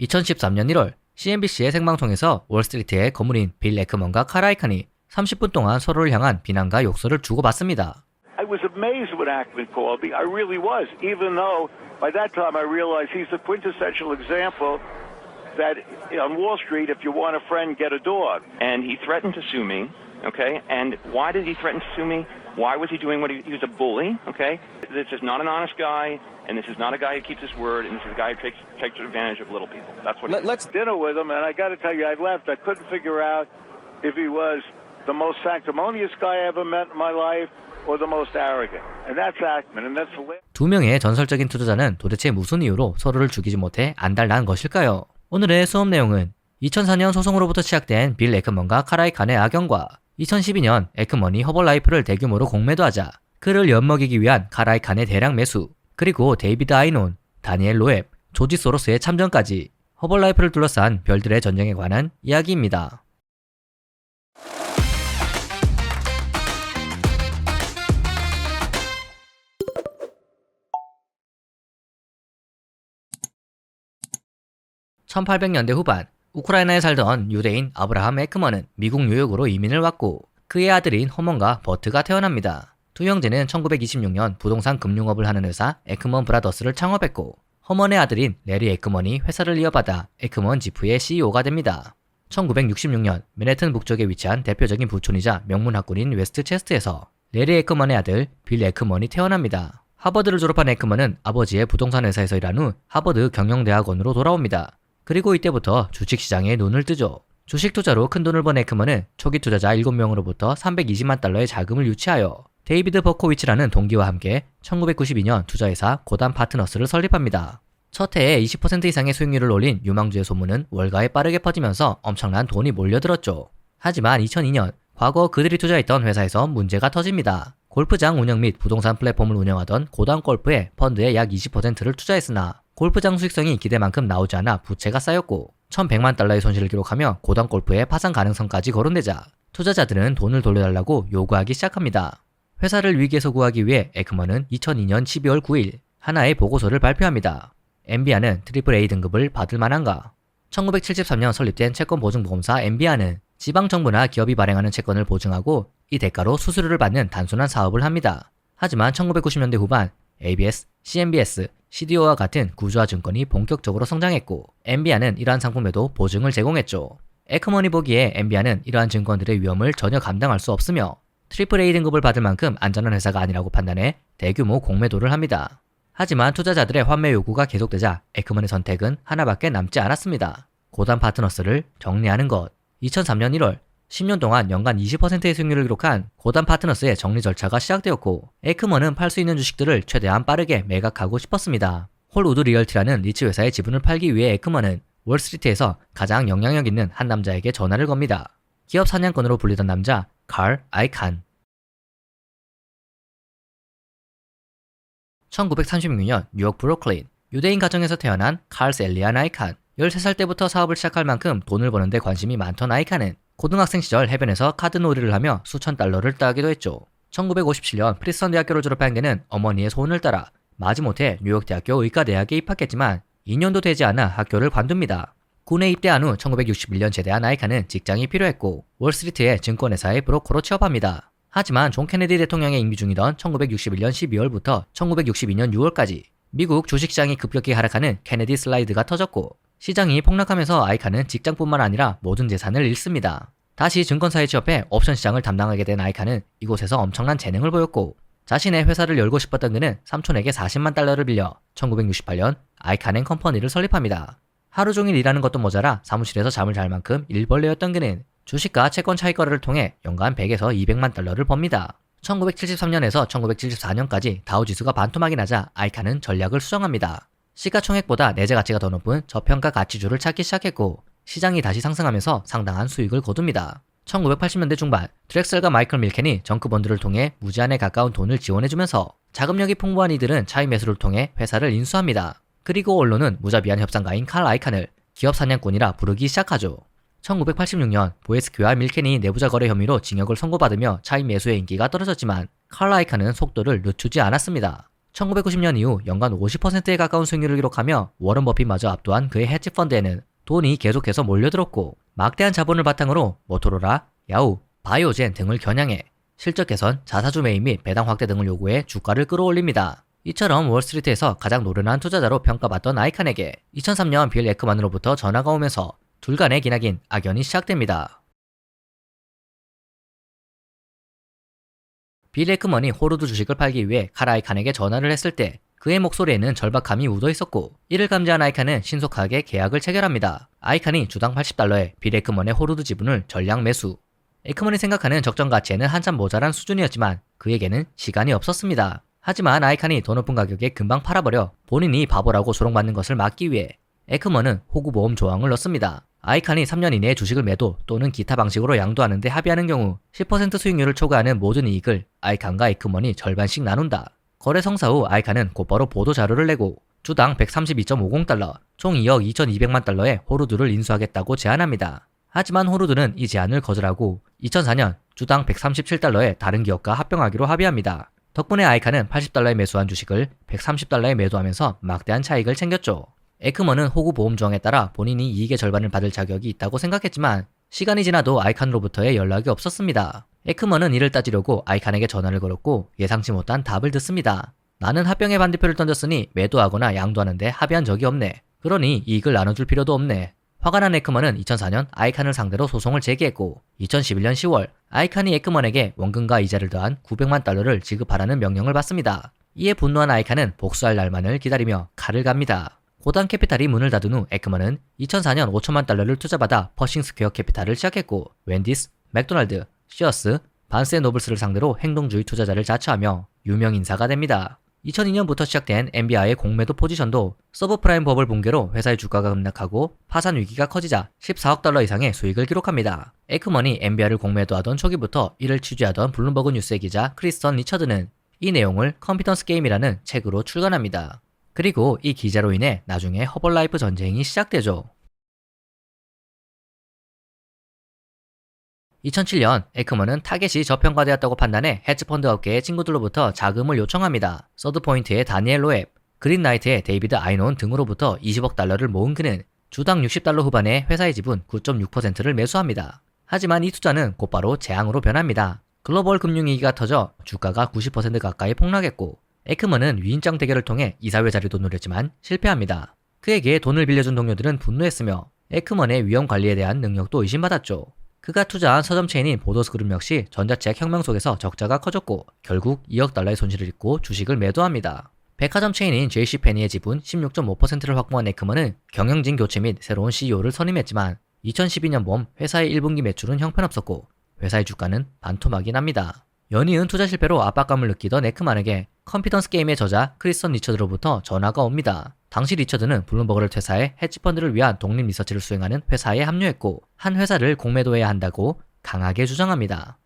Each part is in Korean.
2013년 1월 CNBC의 생방송에서 월스트리트의 거물인 빌 에크먼과 칼 아이칸이 30분 동안 서로를 향한 비난과 욕설을 주고받습니다. I was amazed when Ackman called me. I really was, even though by that time I realized he's the quintessential example that on Wall Street, if you want a friend, get a dog. And he threatened to sue me, okay? And why did he threaten to sue me? Why was he doing what he was a bully, okay? This is not an honest guy, and this is not a guy who keeps his word, and this is a guy who takes advantage of little people. That's what Let's dinner with him, and I got to tell you, I left. I couldn't figure out if he was the most sanctimonious guy I ever met in my life or the most arrogant. And that's Ackman, and that's the way. 두 명의 전설적인 투자자는 도대체 무슨 이유로 서로를 죽이지 못해 안달난 것일까요? 오늘의 수업 내용은 2004년 소송으로부터 시작된 빌 에크먼과 칼 아이칸의 악연과 2012년 에크먼이 허벌라이프를 대규모로 공매도하자 그를 엿먹이기 위한 칼 아이칸의 대량 매수, 그리고 데이비드 아이논, 다니엘 로앱, 조지 소로스의 참전까지 허벌라이프를 둘러싼 별들의 전쟁에 관한 이야기입니다. (1800년대) 후반 우크라이나에 살던 유대인 아브라함 에크먼은 미국 뉴욕으로 이민을 왔고 그의 아들인 허먼과 버트가 태어납니다. 두 형제는 1926년 부동산 금융업을 하는 회사 에크먼 브라더스를 창업했고 허먼의 아들인 레리 에크먼이 회사를 이어받아 에크먼 지프의 CEO가 됩니다. 1966년 맨해튼 북쪽에 위치한 대표적인 부촌이자 명문학군인 웨스트체스트에서 레리 에크먼의 아들 빌 에크먼이 태어납니다. 하버드를 졸업한 에크먼은 아버지의 부동산 회사에서 일한 후 하버드 경영대학원으로 돌아옵니다. 그리고 이때부터 주식시장에 눈을 뜨죠. 주식 투자로 큰 돈을 번 에크먼은 초기 투자자 7명으로부터 320만 달러의 자금을 유치하여 데이비드 버코위치라는 동기와 함께 1992년 투자회사 고단 파트너스를 설립합니다. 첫 해에 20% 이상의 수익률을 올린 유망주의 소문은 월가에 빠르게 퍼지면서 엄청난 돈이 몰려들었죠. 하지만 2002년 과거 그들이 투자했던 회사에서 문제가 터집니다. 골프장 운영 및 부동산 플랫폼을 운영하던 고단 골프에 펀드의 약 20%를 투자했으나 골프장 수익성이 기대만큼 나오지 않아 부채가 쌓였고 1100만 달러의 손실을 기록하며 고단 골프의 파산 가능성까지 거론되자 투자자들은 돈을 돌려달라고 요구하기 시작합니다. 회사를 위기에서 구하기 위해 에크먼은 2002년 12월 9일 하나의 보고서를 발표합니다. 엔비아는 AAA 등급을 받을 만한가? 1973년 설립된 채권보증보험사 엔비아는 지방정부나 기업이 발행하는 채권을 보증하고 이 대가로 수수료를 받는 단순한 사업을 합니다. 하지만 1990년대 후반 ABS, CMBS, CDO와 같은 구조화 증권이 본격적으로 성장했고 엔비아는 이러한 상품에도 보증을 제공했죠. 에크먼이 보기에 엔비아는 이러한 증권들의 위험을 전혀 감당할 수 없으며 AAA 등급을 받을 만큼 안전한 회사가 아니라고 판단해 대규모 공매도를 합니다. 하지만 투자자들의 환매 요구가 계속되자 에크먼의 선택은 하나밖에 남지 않았습니다. 고단 파트너스를 정리하는 것. 2003년 1월 10년 동안 연간 20%의 수익률을 기록한 고단 파트너스의 정리 절차가 시작되었고 에크먼은 팔 수 있는 주식들을 최대한 빠르게 매각하고 싶었습니다. 홀우드 리얼티라는 리츠 회사의 지분을 팔기 위해 에크먼은 월스트리트에서 가장 영향력 있는 한 남자에게 전화를 겁니다. 기업 사냥꾼으로 불리던 남자 칼 아이칸. 1936년 뉴욕 브루클린 유대인 가정에서 태어난 칼 셀리안 아이칸. 13살 때부터 사업을 시작할 만큼 돈을 버는데 관심이 많던 아이칸은 고등학생 시절 해변에서 카드 놀이를 하며 수천 달러를 따기도 했죠. 1957년 프리스턴 대학교를 졸업한 그는 어머니의 소원을 따라 마지못해 뉴욕 대학교 의과대학에 입학했지만 2년도 되지 않아 학교를 관둡니다. 군에 입대한 후 1961년 제대한 아이칸은 직장이 필요했고 월스트리트의 증권회사의 브로커로 취업합니다. 하지만 존 케네디 대통령의 임기 중이던 1961년 12월부터 1962년 6월까지 미국 주식시장이 급격히 하락하는 케네디 슬라이드가 터졌고 시장이 폭락하면서 아이칸은 직장뿐만 아니라 모든 재산을 잃습니다. 다시 증권사에 취업해 옵션 시장을 담당하게 된 아이칸은 이곳에서 엄청난 재능을 보였고 자신의 회사를 열고 싶었던 그는 삼촌에게 40만 달러를 빌려 1968년 아이칸 앤 컴퍼니를 설립합니다. 하루 종일 일하는 것도 모자라 사무실에서 잠을 잘 만큼 일벌레였던 그는 주식과 채권 차익거래를 통해 연간 100에서 200만 달러를 법니다. 1973년에서 1974년까지 다우지수가 반토막이 나자 아이칸은 전략을 수정합니다. 시가총액보다 내재 가치가 더 높은 저평가 가치주를 찾기 시작했고 시장이 다시 상승하면서 상당한 수익을 거둡니다. 1980년대 중반 드렉셀과 마이클 밀켄이 정크본드를 통해 무제한에 가까운 돈을 지원해주면서 자금력이 풍부한 이들은 차익 매수를 통해 회사를 인수합니다. 그리고 언론은 무자비한 협상가인 칼 아이칸을 기업 사냥꾼이라 부르기 시작하죠. 1986년 보에스키와 밀켄이 내부자 거래 혐의로 징역을 선고받으며 차익 매수의 인기가 떨어졌지만 칼 아이칸은 속도를 늦추지 않았습니다. 1990년 이후 연간 50%에 가까운 수익률을 기록하며 워런 버핏마저 압도한 그의 헤지펀드에는 돈이 계속해서 몰려들었고 막대한 자본을 바탕으로 모토로라, 야후, 바이오젠 등을 겨냥해 실적 개선, 자사주 매입 및 배당 확대 등을 요구해 주가를 끌어올립니다. 이처럼 월스트리트에서 가장 노련한 투자자로 평가받던 아이칸에게 2003년 빌 에크만으로부터 전화가 오면서 둘 간의 기나긴 악연이 시작됩니다. 빌 에크먼이 호르드 주식을 팔기 위해 칼 아이칸에게 전화를 했을 때 그의 목소리에는 절박함이 묻어 있었고 이를 감지한 아이칸은 신속하게 계약을 체결합니다. 아이칸이 주당 $80에 빌 에크먼의 호르드 지분을 전량 매수. 에크먼이 생각하는 적정 가치에는 한참 모자란 수준이었지만 그에게는 시간이 없었습니다. 하지만 아이칸이 더 높은 가격에 금방 팔아버려 본인이 바보라고 조롱받는 것을 막기 위해 에크먼은 호구보험 조항을 넣습니다. 아이칸이 3년 이내에 주식을 매도 또는 기타 방식으로 양도하는 데 합의하는 경우 10% 수익률을 초과하는 모든 이익을 아이칸과 에크먼이 절반씩 나눈다. 거래 성사 후 아이칸은 곧바로 보도 자료를 내고 주당 $132.50, 총 2억 2,200만 달러의 호르드를 인수하겠다고 제안합니다. 하지만 호르드는 이 제안을 거절하고 2004년 주당 $137에 다른 기업과 합병하기로 합의합니다. 덕분에 아이칸은 $80에 매수한 주식을 $130에 매도하면서 막대한 차익을 챙겼죠. 에크먼은 호구 보험 조항에 따라 본인이 이익의 절반을 받을 자격이 있다고 생각했지만 시간이 지나도 아이칸으로부터의 연락이 없었습니다. 에크먼은 이를 따지려고 아이칸에게 전화를 걸었고 예상치 못한 답을 듣습니다. 나는 합병의 반대표를 던졌으니 매도하거나 양도하는데 합의한 적이 없네. 그러니 이익을 나눠줄 필요도 없네. 화가 난 에크먼은 2004년 아이칸을 상대로 소송을 제기했고 2011년 10월 아이칸이 에크먼에게 원금과 이자를 더한 $900만 지급하라는 명령을 받습니다. 이에 분노한 아이칸은 복수할 날만을 기다리며 칼을 갑니다. 고단 캐피탈이 문을 닫은 후 에크먼은 2004년 $5천만 투자받아 퍼싱 스퀘어 캐피탈을 시작했고 웬디스, 맥도날드, 시어스, 반스 앤 노블스를 상대로 행동주의 투자자를 자처하며 유명 인사가 됩니다. 2002년부터 시작된 엔비아의 공매도 포지션도 서브프라임 버블 붕괴로 회사의 주가가 급락하고 파산 위기가 커지자 $14억 이상의 수익을 기록합니다. 에크먼이 엔비아를 공매도하던 초기부터 이를 취재하던 블룸버그 뉴스의 기자 크리스턴 리처드는 이 내용을 컴피던스 게임이라는 책으로 출간합니다. 그리고 이 기자로 인해 나중에 허벌라이프 전쟁이 시작되죠. 2007년 에크먼은 타겟이 저평가되었다고 판단해 헤지펀드 업계의 친구들로부터 자금을 요청합니다. 서드포인트의 다니엘 로앱, 그린라이트의 데이비드 아이논 등으로부터 $20억 모은 그는 주당 $60 후반의 회사의 지분 9.6%를 매수합니다. 하지만 이 투자는 곧바로 재앙으로 변합니다. 글로벌 금융위기가 터져 주가가 90% 가까이 폭락했고 에크먼은 위인장 대결을 통해 이사회 자리도 노렸지만 실패합니다. 그에게 돈을 빌려준 동료들은 분노했으며 에크먼의 위험 관리에 대한 능력도 의심받았죠. 그가 투자한 서점 체인인 보더스그룹 역시 전자책 혁명 속에서 적자가 커졌고 결국 $2억 손실을 입고 주식을 매도합니다. 백화점 체인인 JC페니의 지분 16.5%를 확보한 에크먼은 경영진 교체 및 새로운 CEO를 선임했지만 2012년 봄 회사의 1분기 매출은 형편없었고 회사의 주가는 반토막이 납니다. 연이은 투자 실패로 압박감을 느끼던 에크먼에게 컴피던스 게임의 저자 크리스턴 리처드로부터 전화가 옵니다. 당시 리처드는 블룸버그를 퇴사해 헤지펀드를 위한 독립 리서치를 수행하는 회사에 합류했고 한 회사를 공매도해야 한다고 강하게 주장합니다.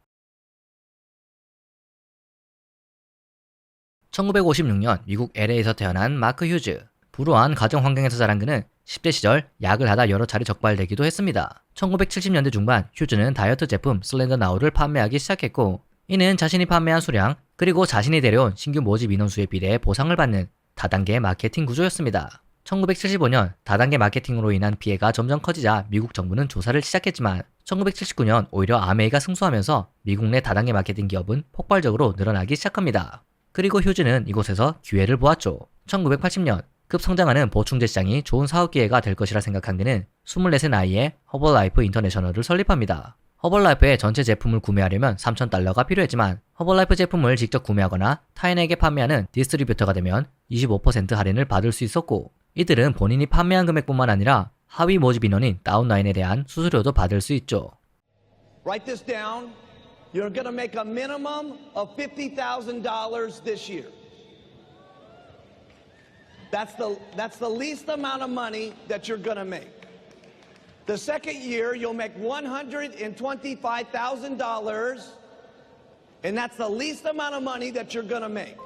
1956년 미국 LA에서 태어난 마크 휴즈. 불우한 가정 환경에서 자란 그는 10대 시절 약을 하다 여러 차례 적발되기도 했습니다. 1970년대 중반 휴즈는 다이어트 제품 슬렌더 나우를 판매하기 시작했고 이는 자신이 판매한 수량 그리고 자신이 데려온 신규 모집 인원수에 비례해 보상을 받는 다단계 마케팅 구조였습니다. 1975년 다단계 마케팅으로 인한 피해가 점점 커지자 미국 정부는 조사를 시작했지만 1979년 오히려 아메이가 승수하면서 미국 내 다단계 마케팅 기업은 폭발적으로 늘어나기 시작합니다. 그리고 휴즈는 이곳에서 기회를 보았죠. 1980년 급성장하는 보충제 시장이 좋은 사업 기회가 될 것이라 생각한 그는 24세 나이에 허벌라이프 인터내셔널을 설립합니다. 허벌라이프의 전체 제품을 구매하려면 $3,000가 필요했지만 허벌라이프 제품을 직접 구매하거나 타인에게 판매하는 디스트리뷰터가 되면 25% 할인을 받을 수 있었고 이들은 본인이 판매한 금액뿐만 아니라 하위 모집 인원인 다운라인에 대한 수수료도 받을 수 있죠. Write this down. You're going to make a minimum of $50,000 this year. That's the least amount of money that you're going to make. The second year, you'll make $125,000, and that's the least amount of money that you're going to make.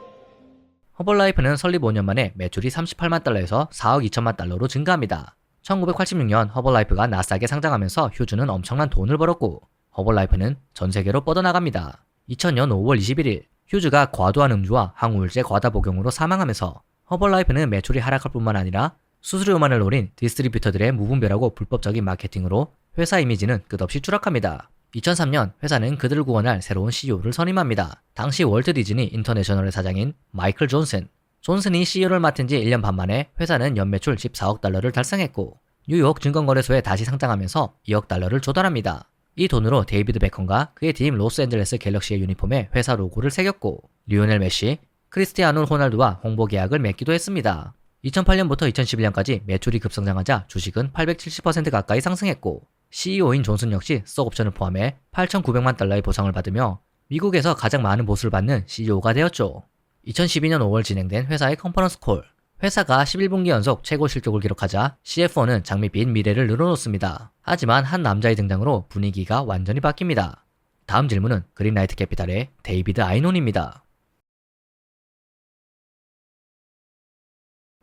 허벌라이프는 설립 5년 만에 매출이 $38만4억 2천만 달러로 증가합니다. 1986년 허벌라이프가 나스닥에 상장하면서 휴즈는 엄청난 돈을 벌었고 허벌라이프는 전 세계로 뻗어나갑니다. 2000년 5월 21일 휴즈가 과도한 음주와 항우울제 과다 복용으로 사망하면서 허벌라이프는 매출이 하락할 뿐만 아니라 수수료만을 노린 디스트리뷰터들의 무분별하고 불법적인 마케팅으로 회사 이미지는 끝없이 추락합니다. 2003년 회사는 그들을 구원할 새로운 CEO를 선임합니다. 당시 월트 디즈니 인터내셔널의 사장인 마이클 존슨. 존슨이 CEO를 맡은 지 1년 반 만에 회사는 연매출 14억 달러를 달성했고 뉴욕 증권거래소에 다시 상장하면서 2억 달러를 조달합니다. 이 돈으로 데이비드 베컴과 그의 팀 로스앤젤레스 갤럭시의 유니폼에 회사 로고를 새겼고 리오넬 메시, 크리스티아노 호날두와 홍보 계약을 맺기도 했습니다. 2008년부터 2011년까지 매출이 급성장하자 주식은 870% 가까이 상승했고 CEO인 존슨 역시 스톡옵션을 포함해 8,900만 달러의 보상을 받으며 미국에서 가장 많은 보수를 받는 CEO가 되었죠. 2012년 5월 진행된 회사의 컨퍼런스 콜. 회사가 11분기 연속 최고 실적을 기록하자 CFO는 장밋빛 미래를 늘어놓습니다. 하지만 한 남자의 등장으로 분위기가 완전히 바뀝니다. 다음 질문은 그린라이트 캐피탈의 데이비드 아이논입니다.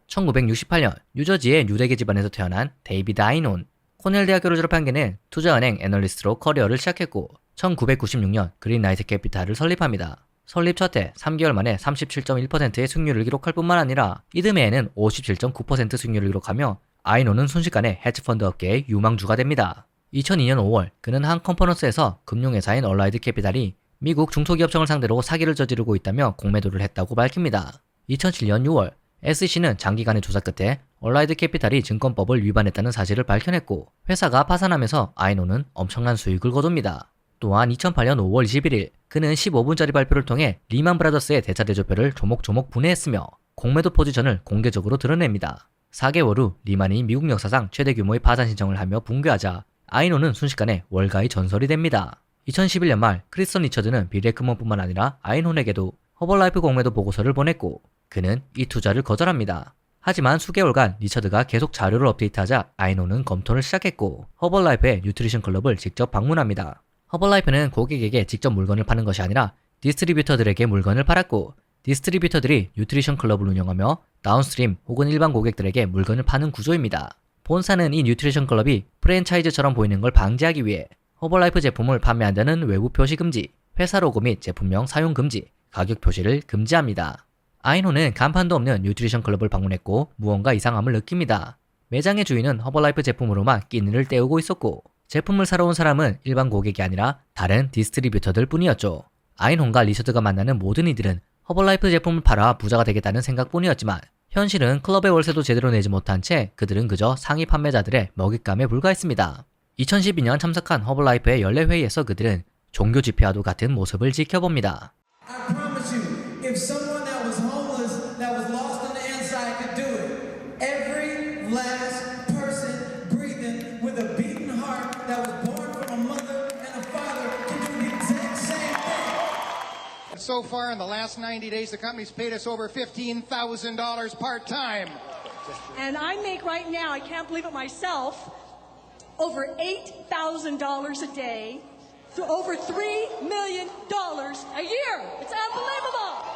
1968년 뉴저지의 유대계 집안에서 태어난 데이비드 아이논. 코넬 대학교를 졸업한 그는 투자은행 애널리스트로 커리어를 시작했고 1996년 그린라이트 캐피탈을 설립합니다. 설립 첫 해 3개월 만에 37.1%의 수익률을 기록할 뿐만 아니라 이듬해에는 57.9% 수익률을 기록하며 아이논은 순식간에 헤지펀드 업계의 유망주가 됩니다. 2002년 5월 그는 한 컨퍼런스에서 금융회사인 얼라이드 캐피탈이 미국 중소기업청을 상대로 사기를 저지르고 있다며 공매도를 했다고 밝힙니다. 2007년 6월 SEC는 장기간의 조사 끝에 얼라이드 캐피탈이 증권법을 위반했다는 사실을 밝혀냈고 회사가 파산하면서 아이논은 엄청난 수익을 거둡니다. 또한 2008년 5월 21일 그는 15분짜리 발표를 통해 리만 브라더스의 대차대조표를 조목조목 분해했으며 공매도 포지션을 공개적으로 드러냅니다. 4개월 후 리만이 미국 역사상 최대 규모의 파산 신청을 하며 붕괴하자 아이논은 순식간에 월가의 전설이 됩니다. 2011년 말 크리스턴 리처드는 빌 에크먼뿐만 아니라 아이논에게도 허벌라이프 공매도 보고서를 보냈고 그는 이 투자를 거절합니다. 하지만 수개월간 리처드가 계속 자료를 업데이트하자 아이논은 검토를 시작했고 허벌라이프의 뉴트리션 클럽을 직접 방문합니다. 허벌라이프는 고객에게 직접 물건을 파는 것이 아니라 디스트리뷰터들에게 물건을 팔았고 디스트리뷰터들이 뉴트리션 클럽을 운영하며 다운스트림 혹은 일반 고객들에게 물건을 파는 구조입니다. 본사는 이 뉴트리션 클럽이 프랜차이즈처럼 보이는 걸 방지하기 위해 허벌라이프 제품을 판매한다는 외부 표시 금지, 회사 로고 및 제품명 사용 금지, 가격 표시를 금지합니다. 아이논은 간판도 없는 뉴트리션 클럽을 방문했고 무언가 이상함을 느낍니다. 매장의 주인은 허벌라이프 제품으로만 끼니를 때우고 있었고 제품을 사러 온 사람은 일반 고객이 아니라 다른 디스트리뷰터들 뿐이었죠. 아이논과 리처드가 만나는 모든 이들은 허벌라이프 제품을 팔아 부자가 되겠다는 생각뿐이었지만 현실은 클럽의 월세도 제대로 내지 못한 채 그들은 그저 상위 판매자들의 먹잇감에 불과했습니다. 2012년 참석한 허벌라이프의 연례회의에서 그들은 종교 집회와도 같은 모습을 지켜봅니다. I promise you, if someone that was homeless, that was lost on the inside could do it, every last person breathing with a beating heart that was born from a mother and a father can do the exact same thing. So far in the last 90 days, the company's paid us over $15,000 part-time. And I make right now, I can't believe it myself, over $8,000 a day. To over $3 million a year. It's unbelievable.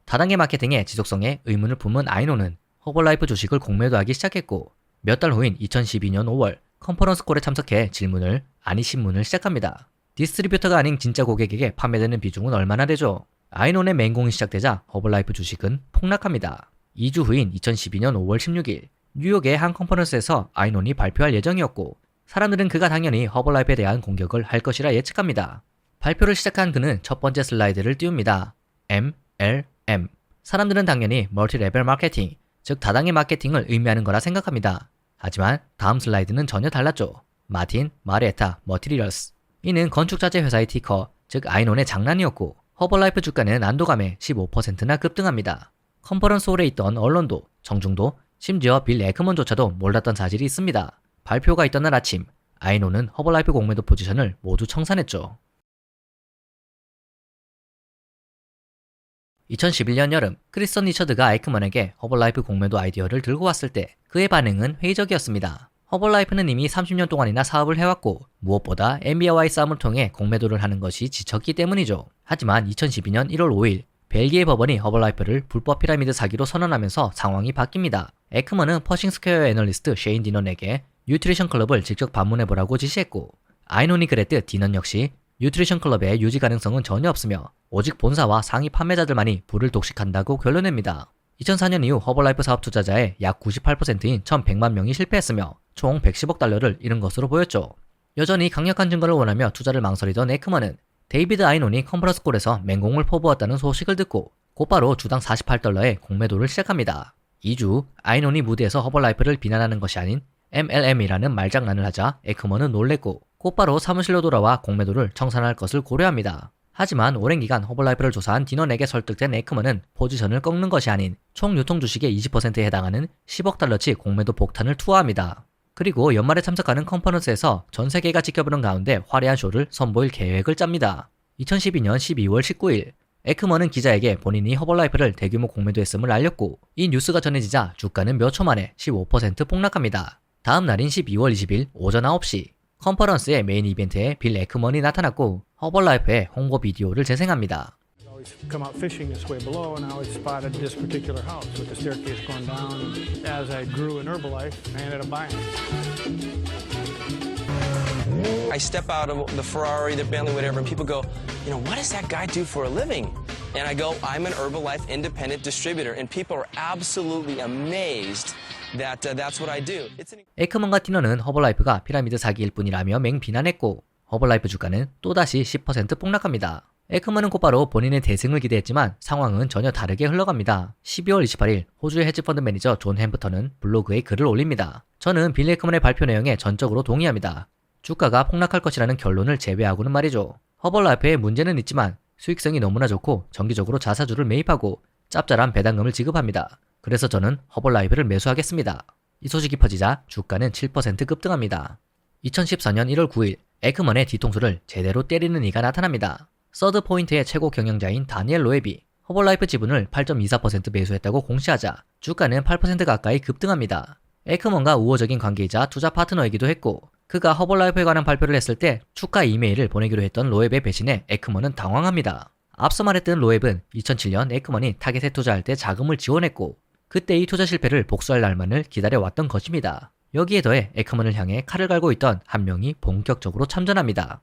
다단계 마케팅의 지속성에 의문을 품은 아이논은 허벌라이프 주식을 공매도하기 시작했고 몇 달 후인 2012년 5월 컨퍼런스 콜에 참석해 질문을 아니 신문을 시작합니다. 디스트리뷰터가 아닌 진짜 고객에게 판매되는 비중은 얼마나 되죠? 아이논의 맹공이 시작되자 허벌라이프 주식은 폭락합니다. 2주 후인 2012년 5월 16일 뉴욕의 한 컨퍼런스에서 아이논이 발표할 예정이었고 사람들은 그가 당연히 허벌라이프에 대한 공격을 할 것이라 예측합니다. 발표를 시작한 그는 첫 번째 슬라이드를 띄웁니다. MLM. 사람들은 당연히 멀티 레벨 마케팅, 즉 다단계 마케팅을 의미하는 거라 생각합니다. 하지만 다음 슬라이드는 전혀 달랐죠. 마틴 마리에타 머티리얼스. 이는 건축자재 회사의 티커, 즉 아이논의 장난이었고 허벌라이프 주가는 안도감에 15%나 급등합니다. 컨퍼런스 홀에 있던 언론도, 청중도, 심지어 빌 에크먼조차도 몰랐던 사실이 있습니다. 발표가 있던 날 아침, 아이논은 허벌라이프 공매도 포지션을 모두 청산했죠. 2011년 여름, 크리스턴 리처드가 에이크먼에게 허벌라이프 공매도 아이디어를 들고 왔을 때 그의 반응은 회의적이었습니다. 허벌라이프는 이미 30년 동안이나 사업을 해왔고 무엇보다 엔비아와의 싸움을 통해 공매도를 하는 것이 지쳤기 때문이죠. 하지만 2012년 1월 5일 벨기에 법원이 허벌라이프를 불법 피라미드 사기로 선언하면서 상황이 바뀝니다. 에크먼은 퍼싱 스퀘어 애널리스트 셰인 디넌에게 뉴트리션 클럽을 직접 방문해보라고 지시했고 아이논이 그랬듯 디넌 역시 뉴트리션 클럽의 유지 가능성은 전혀 없으며 오직 본사와 상위 판매자들만이 부를 독식한다고 결론냅니다. 2004년 이후 허벌라이프 사업 투자자의 약 98%인 1,100만 명이 실패했으며 총 110억 달러를 잃은 것으로 보였죠. 여전히 강력한 증거를 원하며 투자를 망설이던 에크먼은 데이비드 아이논이 컨퍼런스콜에서 맹공을 퍼부었다는 소식을 듣고 곧바로 주당 48달러의 공매도를 시작합니다. 2주 아이논이 무대에서 허벌라이프를 비난하는 것이 아닌 MLM이라는 말장난을 하자 에크먼은 놀랬고 곧바로 사무실로 돌아와 공매도를 청산할 것을 고려합니다. 하지만 오랜 기간 허벌라이프를 조사한 디넌에게 설득된 에크먼은 포지션을 꺾는 것이 아닌 총 유통 주식의 20%에 해당하는 10억 달러치 공매도 폭탄을 투하합니다. 그리고 연말에 참석하는 컨퍼런스에서 전 세계가 지켜보는 가운데 화려한 쇼를 선보일 계획을 짭니다. 2012년 12월 19일 에크먼은 기자에게 본인이 허벌라이프를 대규모 공매도했음을 알렸고 이 뉴스가 전해지자 주가는 몇 초 만에 15% 폭락합니다. 다음 날인 12월 20일 오전 9시 컨퍼런스의 메인 이벤트에 빌 에크먼이 나타났고 허벌라이프의 홍보 비디오를 재생합니다. Come out fishing this way below, and I always spotted this particular house with the staircase going down. As I grew in Herbalife, I ended up buying it. I step out of the Ferrari, the Bentley, whatever, and people go, you know, what does that guy do for a living? And I go, I'm an Herbalife independent distributor, and people are absolutely amazed that that's what I do. 에크먼과 티너는 허벌라이프가 피라미드 사기일 뿐이라며 맹비난했고 허벌라이프 주가는 또다시 10% 폭락합니다. 에크먼은 곧바로 본인의 대승을 기대했지만 상황은 전혀 다르게 흘러갑니다. 12월 28일 호주의 헤지펀드 매니저 존 햄프턴은 블로그에 글을 올립니다. 저는 빌 에크먼의 발표 내용에 전적으로 동의합니다. 주가가 폭락할 것이라는 결론을 제외하고는 말이죠. 허벌라이프의 문제는 있지만 수익성이 너무나 좋고 정기적으로 자사주를 매입하고 짭짤한 배당금을 지급합니다. 그래서 저는 허벌라이프를 매수하겠습니다. 이 소식이 퍼지자 주가는 7% 급등합니다. 2014년 1월 9일 에크먼의 뒤통수를 제대로 때리는 이가 나타납니다. 서드포인트의 최고 경영자인 다니엘 로에비, 허벌라이프 지분을 8.24% 매수했다고 공시하자 주가는 8% 가까이 급등합니다. 에크먼과 우호적인 관계이자 투자 파트너이기도 했고 그가 허벌라이프에 관한 발표를 했을 때 축하 이메일을 보내기로 했던 로앱의 배신에 에크먼은 당황합니다. 앞서 말했던 로앱은 2007년 에크먼이 타겟에 투자할 때 자금을 지원했고 그때 이 투자 실패를 복수할 날만을 기다려왔던 것입니다. 여기에 더해 에크먼을 향해 칼을 갈고 있던 한 명이 본격적으로 참전합니다.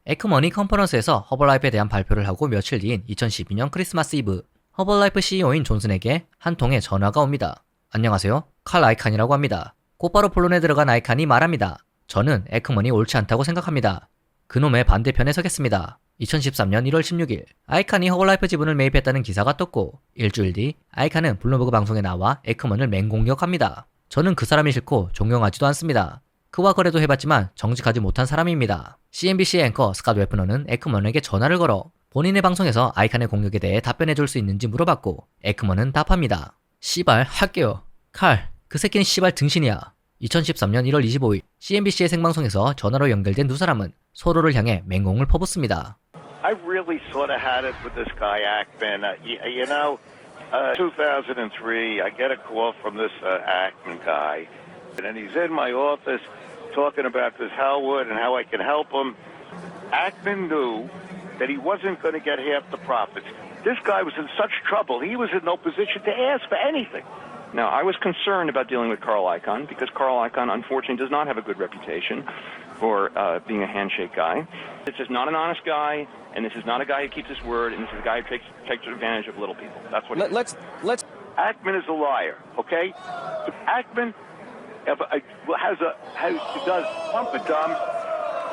에크먼이 컨퍼런스에서 허벌라이프에 대한 발표를 하고 며칠 뒤인 2012년 크리스마스 이브 허벌라이프 CEO인 존슨에게 한 통의 전화가 옵니다. 안녕하세요. 칼 아이칸이라고 합니다. 곧바로 본론에 들어간 아이칸이 말합니다. 저는 에크먼이 옳지 않다고 생각합니다. 그놈의 반대편에 서겠습니다. 2013년 1월 16일 아이칸이 허벌라이프 지분을 매입했다는 기사가 떴고 일주일 뒤 아이칸은 블룸버그 방송에 나와 에크먼을 맹공격합니다. 저는 그 사람이 싫고 존경하지도 않습니다. 그와 거래도 해봤지만 정직하지 못한 사람입니다. CNBC의 앵커 스캇 웨프너는 에크먼에게 전화를 걸어 본인의 방송에서 아이칸의 공격에 대해 답변해줄 수 있는지 물어봤고 에크먼은 답합니다. 씨발 할게요. 칼, 그 새끼는 씨발 등신이야. 2013년 1월 25일 CNBC의 생방송에서 전화로 연결된 두 사람은 서로를 향해 맹공을 퍼붓습니다. I really sort of had it with this guy Ackman. 2003, I get a call from this Ackman guy, and he's in my office talking about this Hellwood and how I can help him. Ackman knew that he wasn't going to get half the profits. This guy was in such trouble. He was in no position to ask for anything. Now, I was concerned about dealing with Carl Icahn because Carl Icahn, unfortunately, does not have a good reputation for being a handshake guy. This is not an honest guy, and this is not a guy who keeps his word, and this is a guy who takes advantage of little people. That's what. Let's. Ackman is a liar. Okay, Ackman does pump and dump.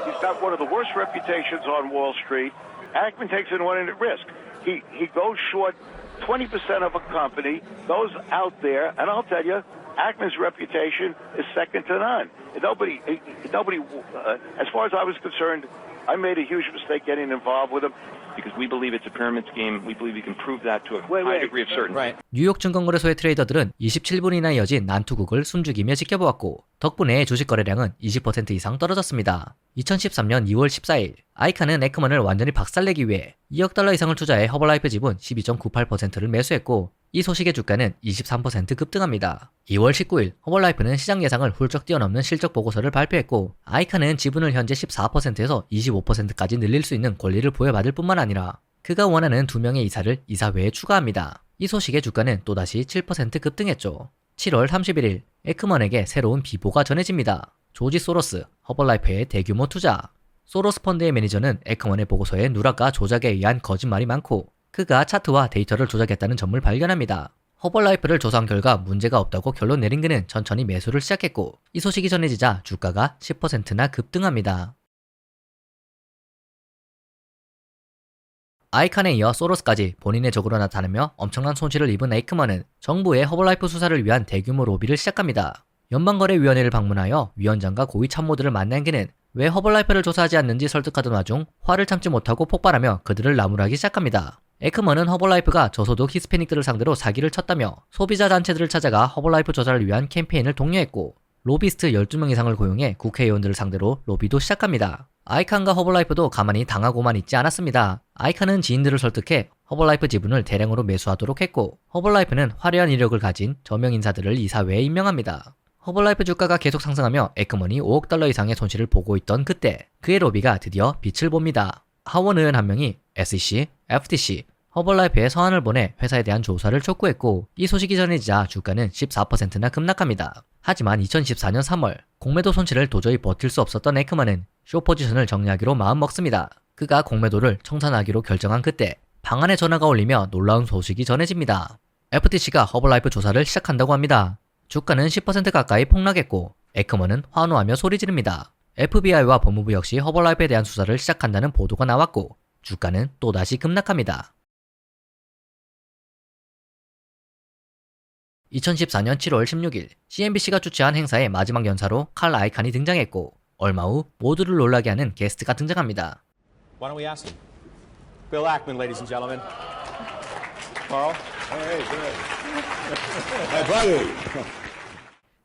He's got one of the worst reputations on Wall Street. Ackman takes an inordinate risk. He goes short 20% of a company, goes out there, and I'll tell you, Ackman's reputation is second to none. Nobody, as far as I was concerned, I made a huge mistake getting involved with him. Because we believe it's a pyramid scheme. We believe we can prove that to a high degree of certainty. Right. 뉴욕 증권거래소의 트레이더들은 27분이나 이어진 난투극을 숨죽이며 지켜보았고 덕분에 주식 거래량은 20% 이상 떨어졌습니다. 2013년 2월 14일 아이칸은 에크먼을 완전히 박살내기 위해 2억 달러 이상을 투자해 허벌라이프 지분 12.98%를 매수했고 이 소식의 주가는 23% 급등합니다. 2월 19일 허벌라이프는 시장 예상을 훌쩍 뛰어넘는 실적 보고서를 발표했고 아이칸은 지분을 현재 14%에서 25%까지 늘릴 수 있는 권리를 부여받을 뿐만 아니라 그가 원하는 2명의 이사를 이사회에 추가합니다. 이 소식의 주가는 또다시 7% 급등했죠. 7월 31일 에크먼에게 새로운 비보가 전해집니다. 조지 소로스, 허벌라이프의 대규모 투자. 소로스 펀드의 매니저는 에크먼의 보고서에 누락과 조작에 의한 거짓말이 많고 그가 차트와 데이터를 조작했다는 점을 발견합니다. 허벌라이프를 조사한 결과 문제가 없다고 결론 내린 그는 천천히 매수를 시작했고 이 소식이 전해지자 주가가 10%나 급등합니다. 아이칸에 이어 소로스까지 본인의 적으로 나타나며 엄청난 손실을 입은 에이크먼은 정부의 허벌라이프 수사를 위한 대규모 로비를 시작합니다. 연방거래위원회를 방문하여 위원장과 고위 참모들을 만난 그는 왜 허벌라이프를 조사하지 않는지 설득하던 와중 화를 참지 못하고 폭발하며 그들을 나무라기 시작합니다. 에크먼은 허벌라이프가 저소득 히스패닉들을 상대로 사기를 쳤다며 소비자 단체들을 찾아가 허벌라이프 조사를 위한 캠페인을 독려했고 로비스트 12명 이상을 고용해 국회의원들을 상대로 로비도 시작합니다. 아이칸과 허벌라이프도 가만히 당하고만 있지 않았습니다. 아이칸은 지인들을 설득해 허벌라이프 지분을 대량으로 매수하도록 했고 허벌라이프는 화려한 이력을 가진 저명 인사들을 이사회에 임명합니다. 허벌라이프 주가가 계속 상승하며 에크먼이 5억 달러 이상의 손실을 보고 있던 그때 그의 로비가 드디어 빛을 봅니다. 하원 의원 한 명이 SEC, FTC, 허벌라이프에 서한을 보내 회사에 대한 조사를 촉구했고 이 소식이 전해지자 주가는 14%나 급락합니다. 하지만 2014년 3월 공매도 손실을 도저히 버틸 수 없었던 에크먼은 숏 포지션을 정리하기로 마음먹습니다. 그가 공매도를 청산하기로 결정한 그때 방안에 전화가 울리며 놀라운 소식이 전해집니다. FTC가 허벌라이프 조사를 시작한다고 합니다. 주가는 10% 가까이 폭락했고 에크먼은 환호하며 소리 지릅니다. FBI와 법무부 역시 허벌라이프에 대한 수사를 시작한다는 보도가 나왔고 주가는 또다시 급락합니다. 2014년 7월 16일 CNBC가 주최한 행사의 마지막 연사로 칼 아이칸이 등장했고 얼마 후 모두를 놀라게 하는 게스트가 등장합니다. Why don't we ask him? Bill Ackman, ladies and gentlemen. Carl? Hey, buddy.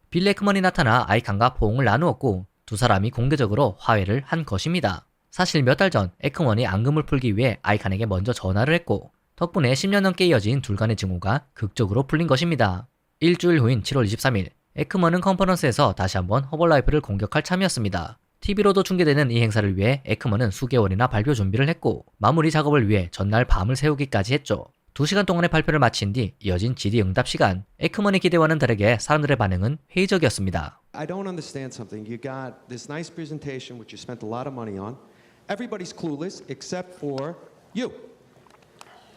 빌 에크먼이 나타나 아이칸과 포옹을 나누었고 두 사람이 공개적으로 화해를 한 것입니다. 사실 몇 달 전 에크먼이 앙금을 풀기 위해 아이칸에게 먼저 전화를 했고 덕분에 10년 넘게 이어진 둘 간의 증오가 극적으로 풀린 것입니다. 일주일 후인 7월 23일 에크먼은 컨퍼런스에서 다시 한번 허벌라이프를 공격할 참이었습니다. TV로도 중계되는 이 행사를 위해 에크먼은 수개월이나 발표 준비를 했고 마무리 작업을 위해 전날 밤을 새우기까지 했죠. 2시간 동안의 발표를 마친 뒤 이어진 GD 응답 시간. 에크먼의 기대와는 다르게 사람들의 반응은 회의적이었습니다. I don't understand something. You got this nice presentation which you spent a lot of money on. Everybody's clueless except for you.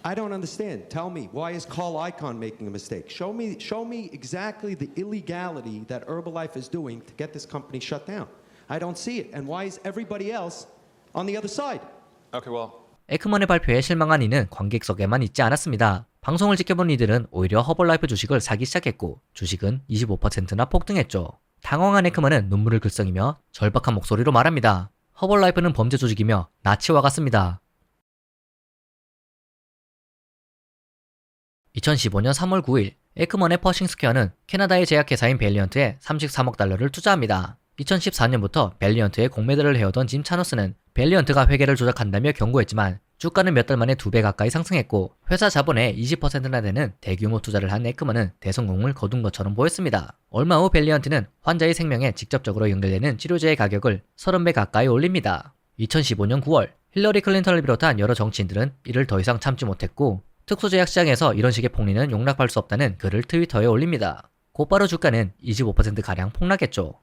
I don't understand. Tell me, why is Carl Icahn making a mistake? Show me exactly the illegality that Herbalife is doing to get this company shut down. I don't see it. And why is everybody else on the other side? Okay, well. 에크먼의 발표에 실망한 이는 관객석에만 있지 않았습니다. 방송을 지켜본 이들은 오히려 허벌라이프 주식을 사기 시작했고 주식은 25%나 폭등했죠. 당황한 에크먼은 눈물을 글썽이며 절박한 목소리로 말합니다. 허벌라이프는 범죄 조직이며 나치와 같습니다. 2015년 3월 9일 에크먼의 퍼싱 스퀘어는 캐나다의 제약회사인 벨리언트에 33억 달러를 투자합니다. 2014년부터 벨리언트의 공매도를 해오던 짐 차노스는 벨리언트가 회계를 조작한다며 경고했지만 주가는 몇 달 만에 2배 가까이 상승했고 회사 자본의 20%나 되는 대규모 투자를 한 에크먼은 대성공을 거둔 것처럼 보였습니다. 얼마 후 벨리언트는 환자의 생명에 직접적으로 연결되는 치료제의 가격을 30배 가까이 올립니다. 2015년 9월 힐러리 클린턴을 비롯한 여러 정치인들은 이를 더 이상 참지 못했고 특수제약 시장에서 이런 식의 폭리는 용납할 수 없다는 글을 트위터에 올립니다. 곧바로 주가는 25%가량 폭락했죠.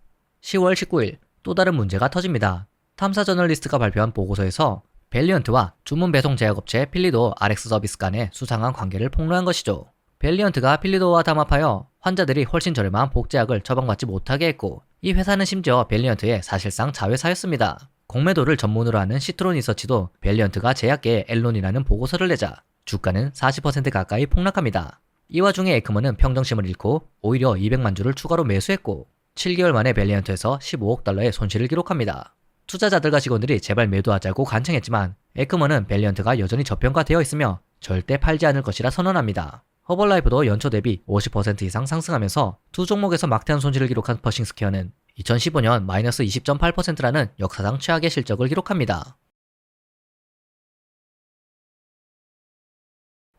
10월 19일 또 다른 문제가 터집니다. 탐사 저널리스트가 발표한 보고서에서 벨리언트와 주문 배송 제약업체 필리도 RX 서비스 간의 수상한 관계를 폭로한 것이죠. 벨리언트가 필리도와 담합하여 환자들이 훨씬 저렴한 복제약을 처방받지 못하게 했고 이 회사는 심지어 벨리언트의 사실상 자회사였습니다. 공매도를 전문으로 하는 시트론 리서치도 벨리언트가 제약계의 엘론이라는 보고서를 내자 주가는 40% 가까이 폭락합니다. 이 와중에 에크먼은 평정심을 잃고 오히려 200만 주를 추가로 매수했고 7개월 만에 벨리언트에서 15억 달러의 손실을 기록합니다. 투자자들과 직원들이 제발 매도하자고 간청했지만 에크먼은 벨리언트가 여전히 저평가되어 있으며 절대 팔지 않을 것이라 선언합니다. 허벌라이프도 연초 대비 50% 이상 상승하면서 두 종목에서 막대한 손실을 기록한 퍼싱 스퀘어는 2015년 마이너스 20.8%라는 역사상 최악의 실적을 기록합니다.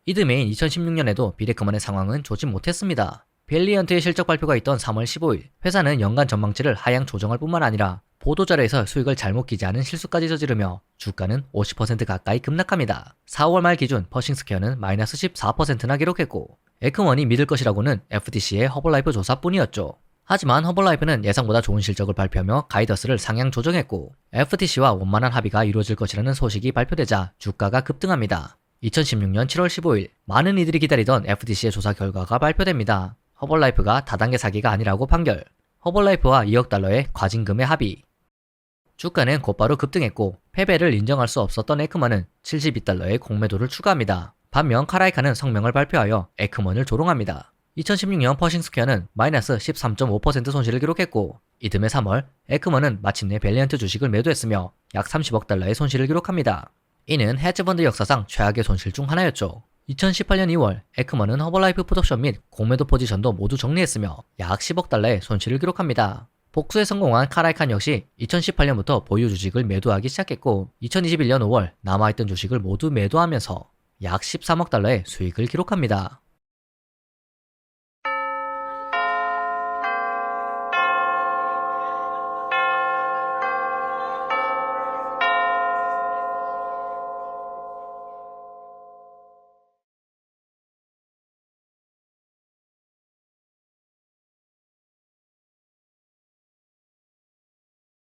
이듬해인 2016년에도 빌 에크먼의 상황은 좋지 못했습니다. 벨리언트의 실적 발표가 있던 3월 15일 회사는 연간 전망치를 하향 조정할 뿐만 아니라 보도자료에서 수익을 잘못 기재하는 실수까지 저지르며 주가는 50% 가까이 급락합니다. 4월 말 기준 퍼싱 스퀘어는 마이너스 14%나 기록했고 에크먼이 믿을 것이라고는 FTC의 허벌라이프 조사뿐이었죠. 하지만 허벌라이프는 예상보다 좋은 실적을 발표하며 가이던스를 상향 조정했고 FTC와 원만한 합의가 이루어질 것이라는 소식이 발표되자 주가가 급등합니다. 2016년 7월 15일 많은 이들이 기다리던 FTC의 조사 결과가 발표됩니다. 허벌라이프가 다단계 사기가 아니라고 판결. 허벌라이프와 2억 달러의 과징금의 합의. 주가는 곧바로 급등했고 패배를 인정할 수 없었던 에크먼은 72달러의 공매도를 추가합니다. 반면 카라이칸은 성명을 발표하여 에크먼을 조롱합니다. 2016년 퍼싱스퀘어는 마이너스 13.5% 손실을 기록했고 이듬해 3월 에크먼은 마침내 밸리언트 주식을 매도했으며 약 30억 달러의 손실을 기록합니다. 이는 헤지펀드 역사상 최악의 손실 중 하나였죠. 2018년 2월 에크먼은 허벌라이프 풋옵션 및 공매도 포지션도 모두 정리했으며 약 10억 달러의 손실을 기록합니다. 복수에 성공한 카라이칸 역시 2018년부터 보유 주식을 매도하기 시작했고 2021년 5월 남아있던 주식을 모두 매도하면서 약 13억 달러의 수익을 기록합니다.